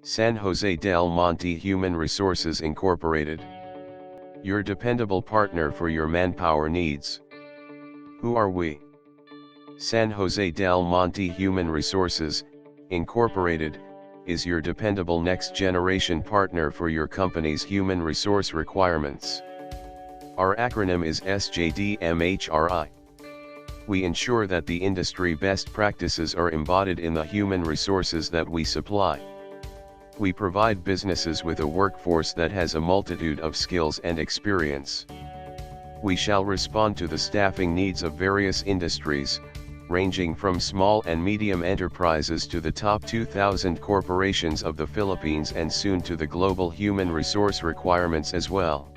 San Jose del Monte Human Resources Incorporated. Your dependable partner for your manpower needs. Who are we? San Jose del Monte Human Resources, Incorporated, is your dependable next-generation partner for your company's human resource requirements. Our acronym is SJDMHRI. We ensure that the industry best practices are embodied in the human resources that we supply. We provide businesses with a workforce that has a multitude of skills and experience. We shall respond to the staffing needs of various industries, ranging from small and medium enterprises to the top 2,000 corporations of the Philippines and soon to the global human resource requirements as well.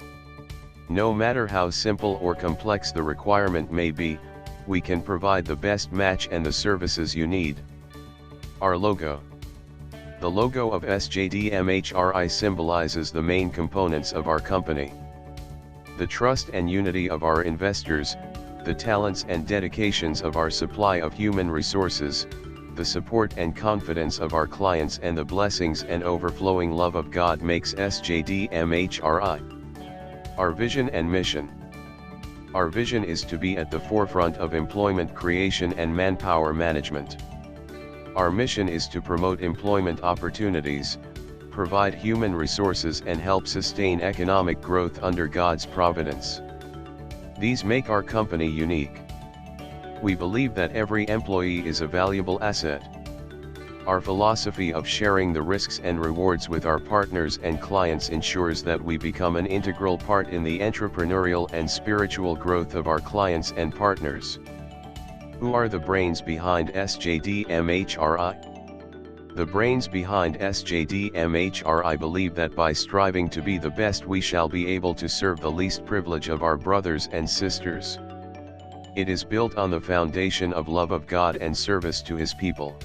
No matter how simple or complex the requirement may be, we can provide the best match and the services you need. Our logo. The logo of SJDMHRI symbolizes the main components of our company. The trust and unity of our investors, the talents and dedications of our supply of human resources, the support and confidence of our clients and the blessings and overflowing love of God makes SJDMHRI. Our vision and mission. Our vision is to be at the forefront of employment creation and manpower management. Our mission is to promote employment opportunities, provide human resources and help sustain economic growth under God's providence. These make our company unique. We believe that every employee is a valuable asset. Our philosophy of sharing the risks and rewards with our partners and clients ensures that we become an integral part in the entrepreneurial and spiritual growth of our clients and partners. Who are the brains behind SJDMHRI? The brains behind SJDMHRI believe that by striving to be the best we shall be able to serve the least privilege of our brothers and sisters. It is built on the foundation of love of God and service to His people.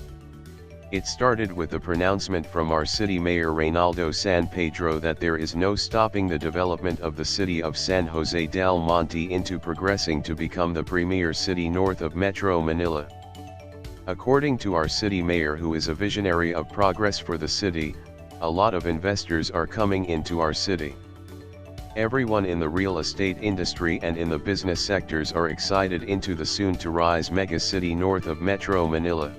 It started with the pronouncement from our city mayor Reynaldo San Pedro that there is no stopping the development of the city of San Jose del Monte into progressing to become the premier city north of Metro Manila. According to our city mayor, who is a visionary of progress for the city, a lot of investors are coming into our city. Everyone in the real estate industry and in the business sectors are excited into the soon-to-rise mega city north of Metro Manila.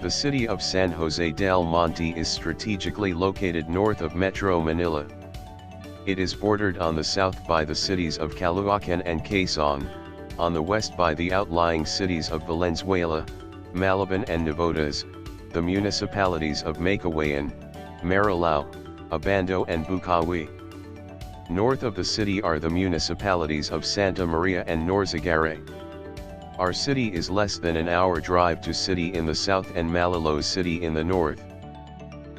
The city of San Jose del Monte is strategically located north of Metro Manila. It is bordered on the south by the cities of Caloocan and Quezon, on the west by the outlying cities of Valenzuela, Malabon and Navotas, the municipalities of Makawayan, Marilao, Abando and Bukawi. North of the city are the municipalities of Santa Maria and Norzagare. Our city is less than an hour drive to city in the south and Malolos City in the north.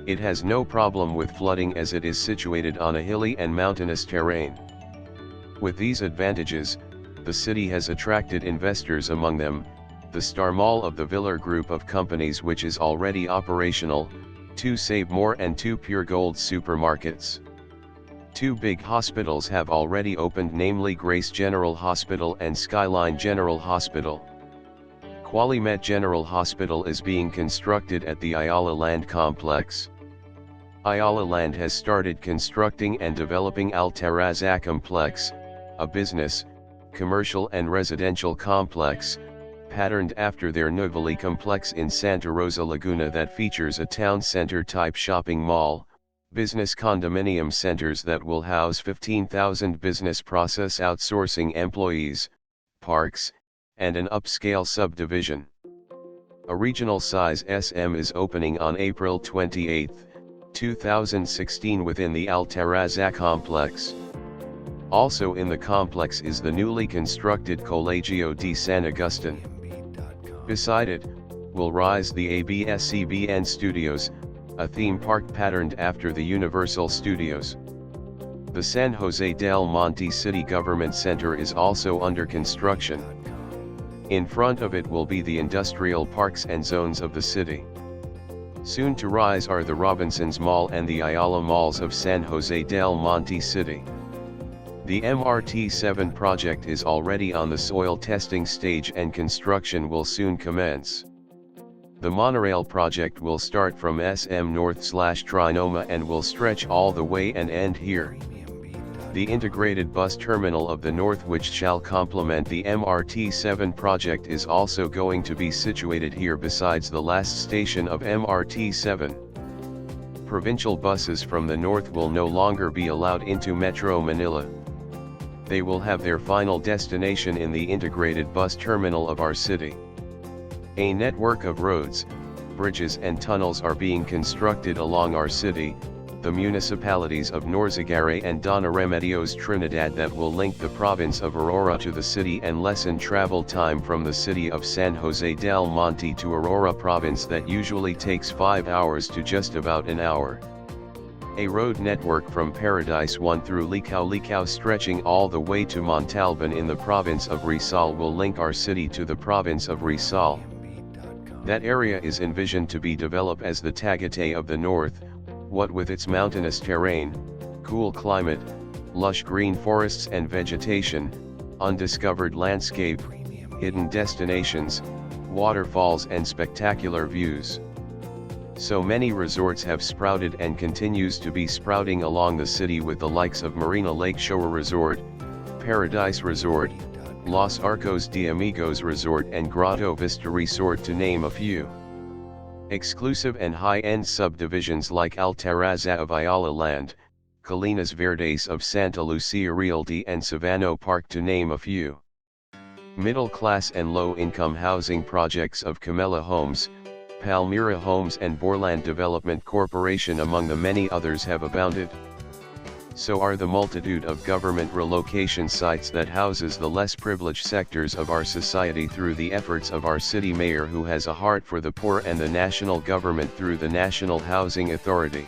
It has no problem with flooding as it is situated on a hilly and mountainous terrain. With these advantages, the city has attracted investors, among them, the Star Mall of the Villar Group of companies, which is already operational, 2 Save More and 2 Pure Gold supermarkets. 2 big hospitals have already opened, namely Grace General Hospital and Skyline General Hospital. Qualimet General Hospital is being constructed at the Ayala Land Complex. Ayala Land has started constructing and developing Altarazza Complex, a business, commercial and residential complex, patterned after their Nuvali complex in Santa Rosa Laguna that features a town center type shopping mall, business condominium centers that will house 15,000 business process outsourcing employees, parks, and an upscale subdivision. A regional size SM is opening on April 28, 2016 within the Altarazza complex. Also in the complex is the newly constructed Colegio de San Agustin. Beside it, will rise the ABS-CBN Studios, a theme park patterned after the Universal Studios. The San Jose del Monte City Government Center is also under construction. In front of it will be the industrial parks and zones of the city. Soon to rise are the Robinsons Mall and the Ayala Malls of San Jose del Monte City. The MRT-7 project is already on the soil testing stage and construction will soon commence. The monorail project will start from SM North/Trinoma and will stretch all the way and end here. The integrated bus terminal of the north, which shall complement the MRT7 project, is also going to be situated here besides the last station of MRT7. Provincial buses from the north will no longer be allowed into Metro Manila. They will have their final destination in the integrated bus terminal of our city. A network of roads, bridges and tunnels are being constructed along our city, the municipalities of Norzagare and Dona Remedios Trinidad, that will link the province of Aurora to the city and lessen travel time from the city of San Jose del Monte to Aurora province that usually takes 5 hours to just about an hour. A road network from Paradise 1 through Licao stretching all the way to Montalban in the province of Rizal will link our city to the province of Rizal. That area is envisioned to be developed as the Tagaytay of the north, what with its mountainous terrain, cool climate, lush green forests and vegetation, undiscovered landscape, hidden destinations, waterfalls and spectacular views. So many resorts have sprouted and continues to be sprouting along the city, with the likes of Marina Lake Shore Resort, Paradise Resort, Los Arcos de Amigos Resort and Grotto Vista Resort, to name a few. Exclusive and high-end subdivisions like Altarazza of Ayala Land, Colinas Verdes of Santa Lucia Realty and Savannah Park, to name a few. Middle-class and low-income housing projects of Camella Homes, Palmyra Homes and Borland Development Corporation among the many others have abounded. So are the multitude of government relocation sites that houses the less privileged sectors of our society through the efforts of our city mayor, who has a heart for the poor, and the national government through the National Housing Authority.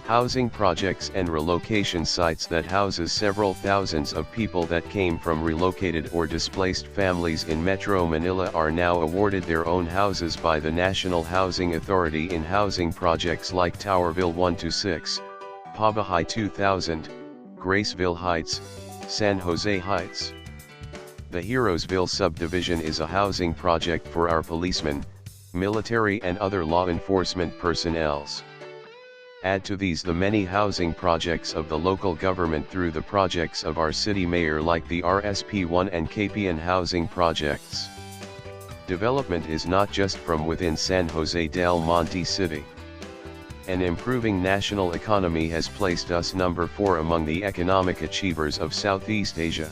Housing projects and relocation sites that houses several thousands of people that came from relocated or displaced families in Metro Manila are now awarded their own houses by the National Housing Authority in housing projects like Towerville 126, Pabahay 2000, Graceville Heights, San Jose Heights. The Heroesville subdivision is a housing project for our policemen, military and other law enforcement personnels. Add to these the many housing projects of the local government through the projects of our city mayor, like the RSP1 and KPN housing projects. Development is not just from within San Jose del Monte City. An improving national economy has placed us number 4 among the economic achievers of Southeast Asia.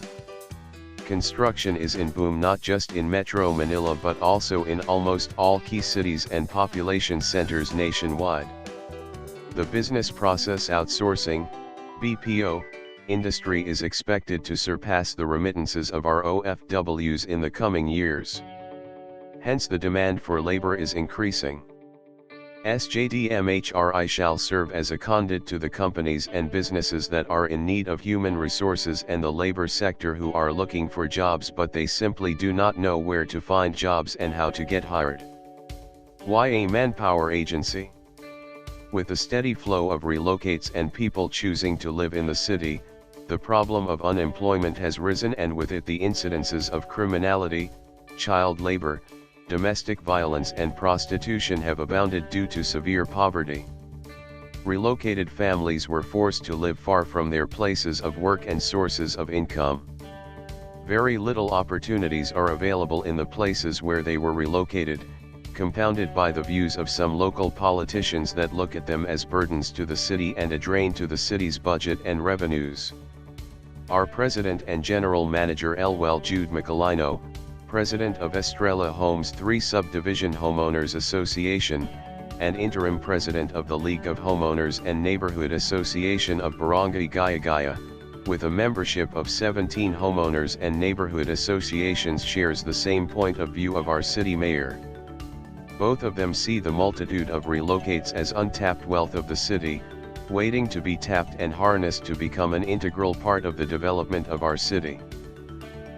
Construction is in boom not just in Metro Manila but also in almost all key cities and population centers nationwide. The business process outsourcing, BPO, industry is expected to surpass the remittances of our OFWs in the coming years. Hence the demand for labor is increasing. SJDMHRI shall serve as a conduit to the companies and businesses that are in need of human resources and the labor sector who are looking for jobs but they simply do not know where to find jobs and how to get hired. Why a manpower agency? With the steady flow of relocates and people choosing to live in the city, the problem of unemployment has risen, and with it the incidences of criminality, child labor, domestic violence and prostitution have abounded due to severe poverty. Relocated families were forced to live far from their places of work and sources of income. Very little opportunities are available in the places where they were relocated, compounded by the views of some local politicians that look at them as burdens to the city and a drain to the city's budget and revenues. Our President and General Manager Elwell Jude Macalino, President of Estrella Homes 3 Subdivision Homeowners Association, and Interim President of the League of Homeowners and Neighborhood Association of Barangay Gaya, with a membership of 17 homeowners and neighborhood associations, shares the same point of view of our city mayor. Both of them see the multitude of relocates as untapped wealth of the city, waiting to be tapped and harnessed to become an integral part of the development of our city.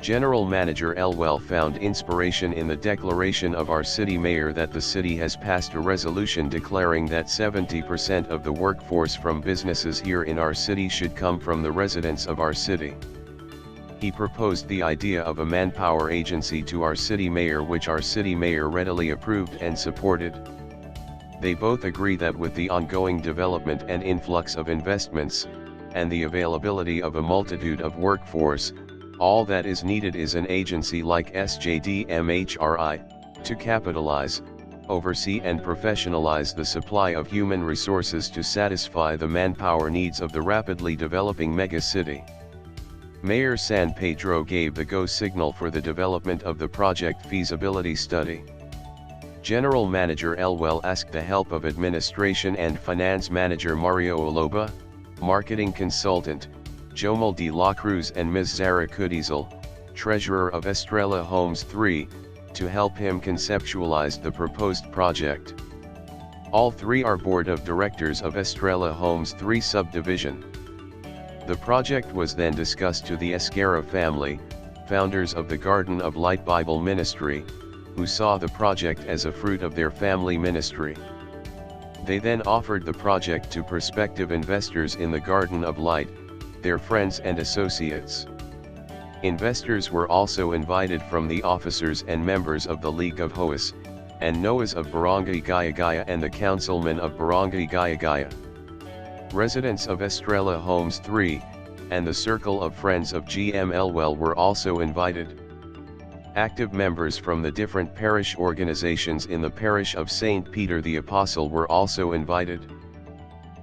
General Manager Elwell found inspiration in the declaration of our city mayor that the city has passed a resolution declaring that 70% of the workforce from businesses here in our city should come from the residents of our city. He proposed the idea of a manpower agency to our city mayor, which our city mayor readily approved and supported. They both agree that with the ongoing development and influx of investments, and the availability of a multitude of workforce, all that is needed is an agency like SJDMHRI, to capitalize, oversee and professionalize the supply of human resources to satisfy the manpower needs of the rapidly developing megacity. Mayor San Pedro gave the go signal for the development of the project feasibility study. General Manager Elwell asked the help of Administration and Finance Manager Mario Oloba, Marketing Consultant, Jomel de la Cruz and Ms. Zara Kudizel, Treasurer of Estrella Homes 3, to help him conceptualize the proposed project. All three are Board of Directors of Estrella Homes 3 subdivision. The project was then discussed to the Esquerra family, founders of the Garden of Light Bible Ministry, who saw the project as a fruit of their family ministry. They then offered the project to prospective investors in the Garden of Light, their friends and associates. Investors were also invited from the officers and members of the League of Hoas, and Noahs of Barangay Gaya Gaya and the councilmen of Barangay Gaya Gaya. Residents of Estrella Homes 3, and the Circle of Friends of GM Elwell were also invited. Active members from the different parish organizations in the parish of St. Peter the Apostle were also invited.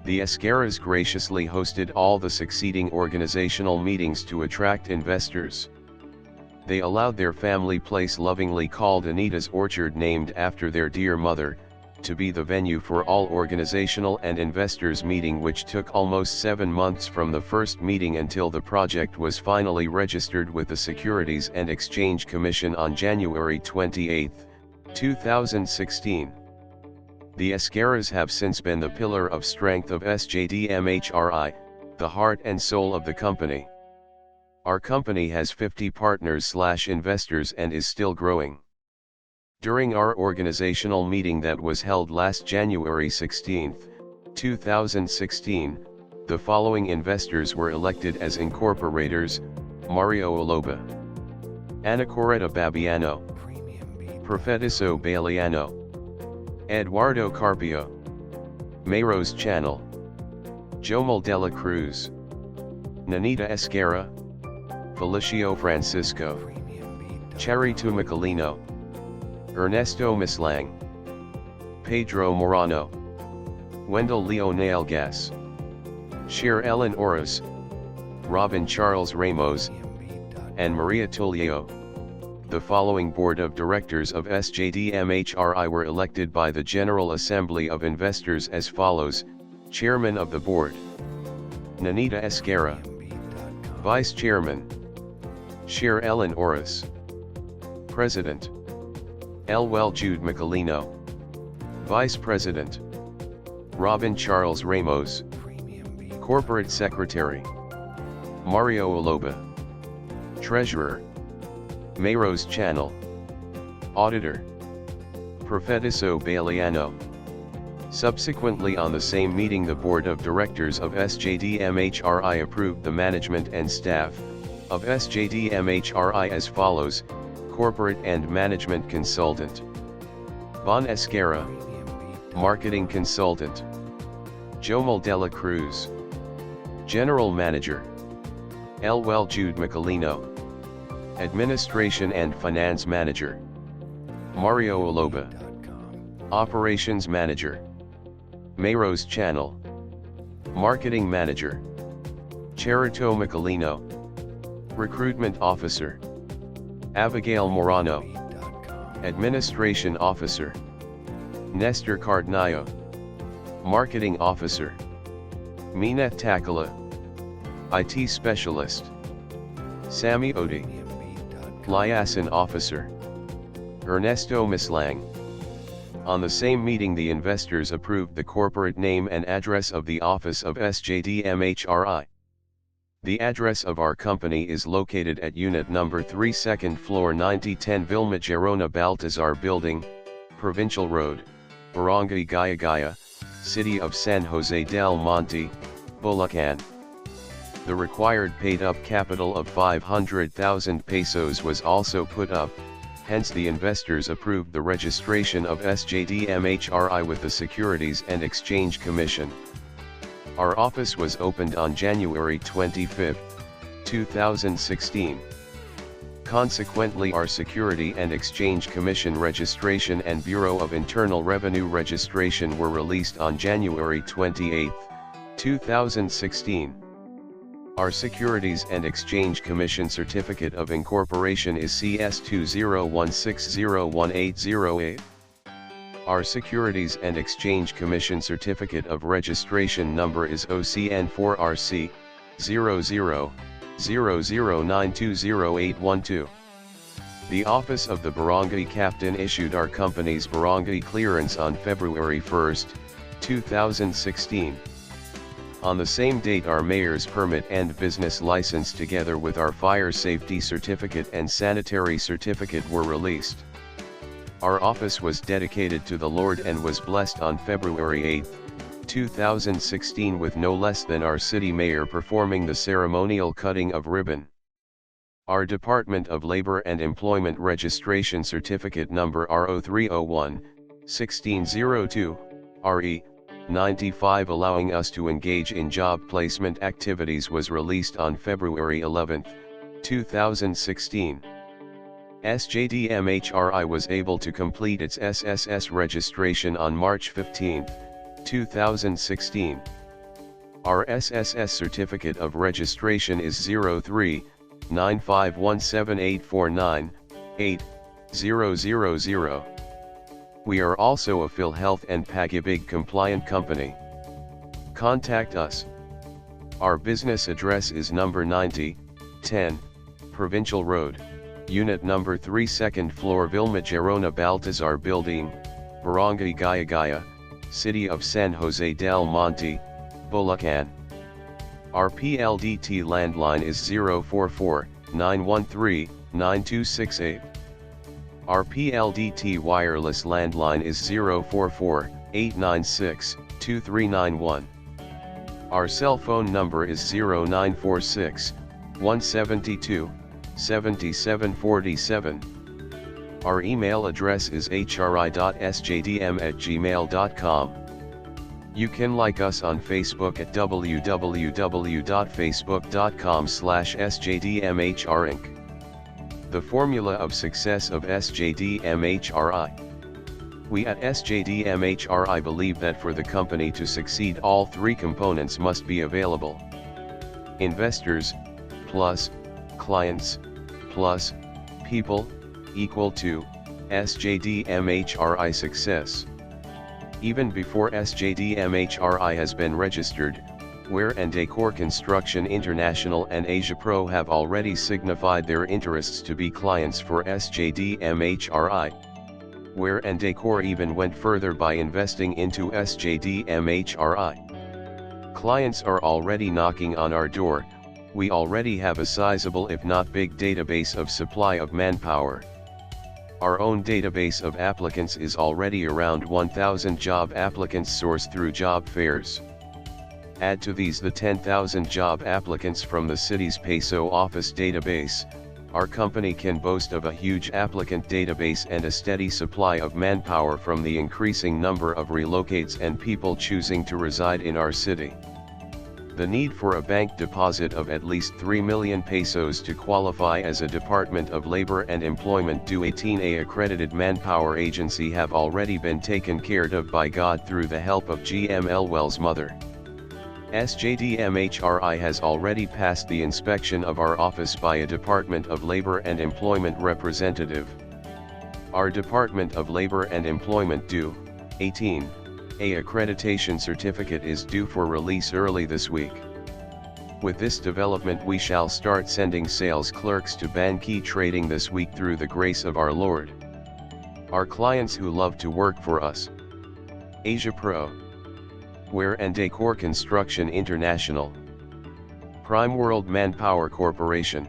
The Esquerras graciously hosted all the succeeding organizational meetings to attract investors. They allowed their family place, lovingly called Anita's Orchard, named after their dear mother, to be the venue for all organizational and investors meeting, which took almost 7 months from the first meeting until the project was finally registered with the Securities and Exchange Commission on January 28, 2016. The Esquerras have since been the pillar of strength of SJDMHRI, the heart and soul of the company. Our company has 50 partners/investors and is still growing. During our organizational meeting that was held last January 16, 2016, the following investors were elected as incorporators: Mario Oloba, Anacoreta Babiano, Profetiso Baliano, Eduardo Carpio, Mayros Channel, Jomel de la Cruz, Nanita Esquerra, Felicio Francisco, Charito Michelino, Ernesto Mislang, Pedro Morano, Wendell Leo Gas, Shir Ellen Oras, Robin Charles Ramos, and Maria Tulio. The following Board of Directors of SJDMHRI were elected by the General Assembly of Investors as follows: Chairman of the Board, Nanita Esquerra. Vice Chairman, Shir Ellen Oras. President, Elwell Jude Michelino. Vice President, Robin Charles Ramos. Corporate Secretary, Mario Oloba. Treasurer, Mayros Channel. Auditor, Profetiso Baliano. Subsequently, on the same meeting, the Board of Directors of SJDMHRI approved the management and staff of SJDMHRI as follows: Corporate and Management Consultant, Bon Esquerra. Marketing Consultant, Jomel de la Cruz. General Manager, Elwell Jude Michelino. Administration and Finance Manager, Mario Oloba. Operations Manager, Mayros Channel. Marketing Manager, Charito Michelino. Recruitment Officer, Abigail Morano. Administration Officer, Nestor Cardnayo. Marketing Officer, Mina Takala. IT Specialist, Sammy Odi. Liaison Officer, Ernesto Mislang. On the same meeting, the investors approved the corporate name and address of the office of SJDMHRI. The address of our company is located at Unit Number 3, 2nd floor, 9010 Vilma Gerona Baltazar Building, Provincial Road, Barangay Gaya Gaya, City of San Jose del Monte, Bulacan. The required paid-up capital of 500,000 pesos was also put up, hence the investors approved the registration of SJDMHRI with the Securities and Exchange Commission. Our office was opened on January 25, 2016. Consequently, our Security and Exchange Commission registration and Bureau of Internal Revenue registration were released on January 28, 2016. Our Securities and Exchange Commission Certificate of Incorporation is CS2016018008. Our Securities and Exchange Commission Certificate of Registration number is OCN4RC 0000920812. The Office of the Barangay Captain issued our company's barangay clearance on February 1, 2016. On the same date, our mayor's permit and business license together with our fire safety certificate and sanitary certificate were released. Our office was dedicated to the Lord and was blessed on February 8, 2016 with no less than our city mayor performing the ceremonial cutting of ribbon. Our Department of Labor and Employment Registration Certificate number RO301-1602, RE 95 allowing us to engage in job placement activities was released on February 11, 2016. SJDMHRI was able to complete its SSS registration on March 15, 2016. Our SSS Certificate of Registration is 03-9517849-8-000. We are also a PhilHealth and Pagibig compliant company. Contact us. Our business address is number 90, 10, Provincial Road, Unit number 3, 2nd floor, Vilma Gerona Baltazar Building, Barangay Gaya, City of San Jose del Monte, Bulacan. Our PLDT landline is 044-913-9268. Our PLDT wireless landline is 044-896-2391. Our cell phone number is 0946-172-7747. Our email address is hri.sjdm@gmail.com. You can like us on Facebook at www.facebook.com/sjdmhrinc. The formula of success of SJDMHRI. We at SJDMHRI believe that for the company to succeed, all three components must be available. Investors, plus, clients, plus, people, equal to, SJDMHRI success. Even before SJDMHRI has been registered, Wear and Decor Construction International and Asia Pro have already signified their interests to be clients for SJDMHRI. Wear and Decor even went further by investing into SJDMHRI. Clients are already knocking on our door. We already have a sizable if not big database of supply of manpower. Our own database of applicants is already around 1,000 job applicants sourced through job fairs. Add to these the 10,000 job applicants from the city's PESO office database, our company can boast of a huge applicant database and a steady supply of manpower from the increasing number of relocates and people choosing to reside in our city. The need for a bank deposit of at least 3 million pesos to qualify as a Department of Labor and Employment due 18A accredited manpower agency have already been taken care of by God through the help of GM Elwell's mother. SJDMHRI has already passed the inspection of our office by a Department of Labor and Employment representative. Our Department of Labor and Employment due 18A accreditation certificate is due for release early this week. With this development, we shall start sending sales clerks to Banki trading this week through the grace of our Lord. Our clients who love to work for us: Asia Pro, Wear and Decor Construction International, Prime World Manpower Corporation,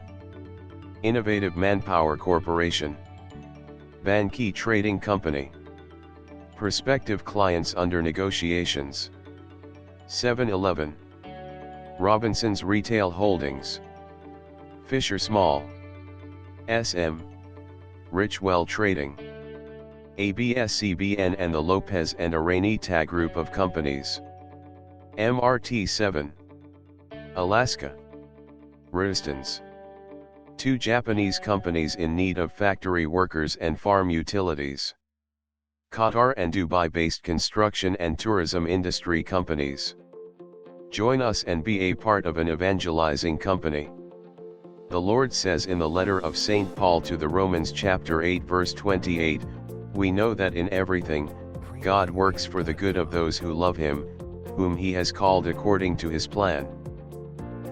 Innovative Manpower Corporation, Banki Trading Company. Prospective clients under negotiations: 7-Eleven, Robinson's Retail Holdings, Fisher Small, SM, Richwell Trading, ABS-CBN and the Lopez and Aranita Group of Companies, MRT7, Alaska, Roostons, 2 Japanese companies in need of factory workers and farm utilities, Qatar and Dubai-based construction and tourism industry companies. Join us and be a part of an evangelizing company. The Lord says in the letter of St. Paul to the Romans chapter 8 verse 28, "We know that in everything, God works for the good of those who love Him, whom He has called according to His plan."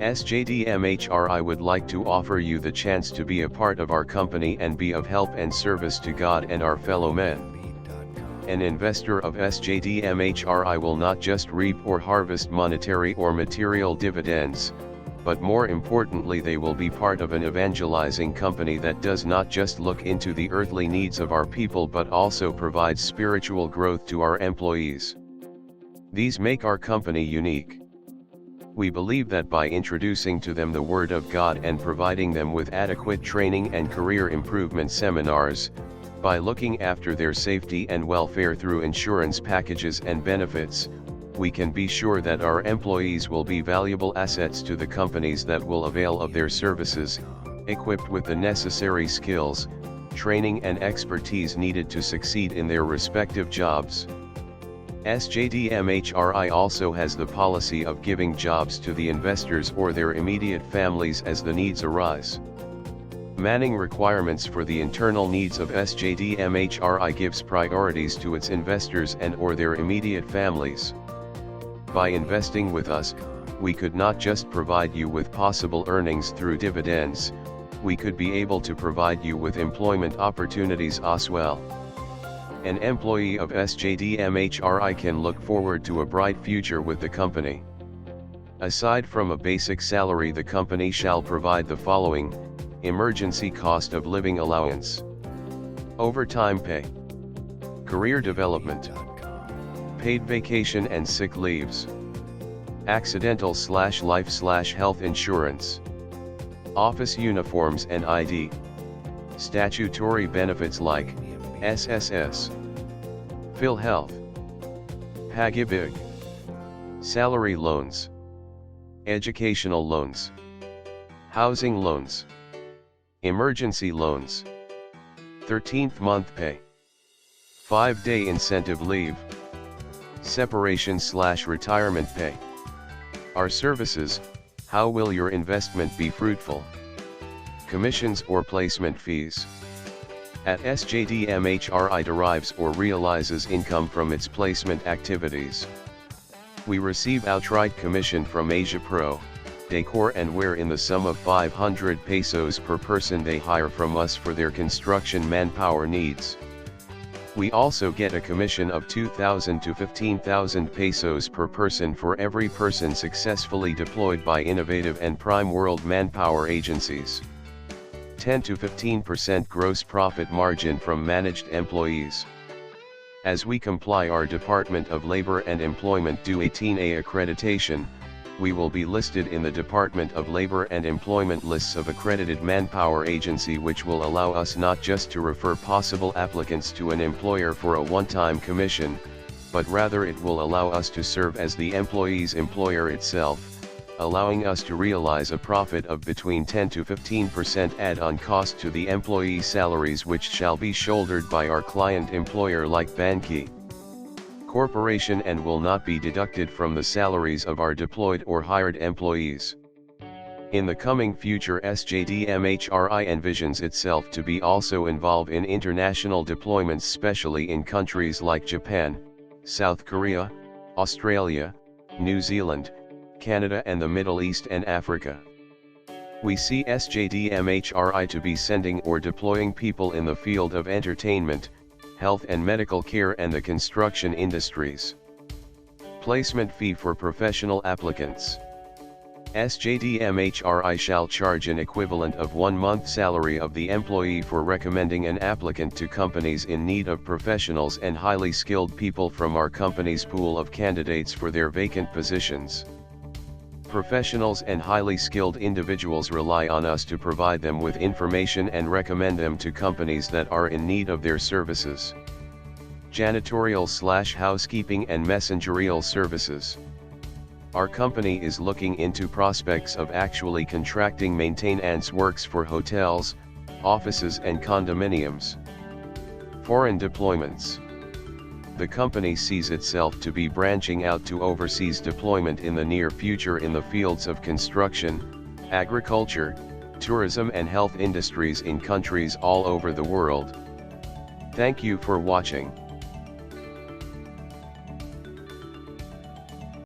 SJDMHRI would like to offer you the chance to be a part of our company and be of help and service to God and our fellow men. An investor of SJDMHRI will not just reap or harvest monetary or material dividends, but more importantly they will be part of an evangelizing company that does not just look into the earthly needs of our people but also provides spiritual growth to our employees. These make our company unique. We believe that by introducing to them the Word of God and providing them with adequate training and career improvement seminars, by looking after their safety and welfare through insurance packages and benefits, we can be sure that our employees will be valuable assets to the companies that will avail of their services, equipped with the necessary skills, training and expertise needed to succeed in their respective jobs. SJDMHRI also has the policy of giving jobs to the investors or their immediate families as the needs arise. Manning requirements for the internal needs of SJDMHRI gives priorities to its investors and or their immediate families. By investing with us, we could not just provide you with possible earnings through dividends, we could be able to provide you with employment opportunities as well. An employee of SJDMHRI can look forward to a bright future with the company. Aside from a basic salary, the company shall provide the following: emergency cost of living allowance, overtime pay, career development, paid vacation and sick leaves, accidental/life/health insurance, office uniforms and ID, statutory benefits like SSS, PhilHealth, Pag-ibig, salary loans, educational loans, housing loans, emergency loans, 13th month pay, 5-day incentive leave, separation/retirement pay. Our services: how will your investment be fruitful? Commissions or placement fees. At SJDMHRI derives or realizes income from its placement activities. We receive outright commission from Asia Pro, Decor and Wear in the sum of 500 pesos per person they hire from us for their construction manpower needs. We also get a commission of 2,000 to 15,000 pesos per person for every person successfully deployed by innovative and prime world manpower agencies. 10 to 15% gross profit margin from managed employees. As we comply our Department of Labor and Employment due 18A accreditation, we will be listed in the Department of Labor and Employment lists of accredited manpower agency, which will allow us not just to refer possible applicants to an employer for a one-time commission, but rather it will allow us to serve as the employee's employer itself, allowing us to realize a profit of between 10 to 15% add-on cost to the employee's salaries, which shall be shouldered by our client employer like Banki Corporation and will not be deducted from the salaries of our deployed or hired employees. In the coming future, SJDMHRI envisions itself to be also involved in international deployments, especially in countries like Japan, South Korea, Australia, New Zealand, Canada and the Middle East and Africa. We see SJDMHRI to be sending or deploying people in the field of entertainment, health and medical care and the construction industries. Placement fee for professional applicants. SJDMHRI shall charge an equivalent of 1 month's salary of the employee for recommending an applicant to companies in need of professionals and highly skilled people from our company's pool of candidates for their vacant positions. Professionals and highly skilled individuals rely on us to provide them with information and recommend them to companies that are in need of their services. Janitorial/housekeeping and messengerial services. Our company is looking into prospects of actually contracting maintenance works for hotels, offices and condominiums. Foreign deployments. The company sees itself to be branching out to overseas deployment in the near future in the fields of construction, agriculture, tourism and health industries in countries all over the world. Thank you for watching.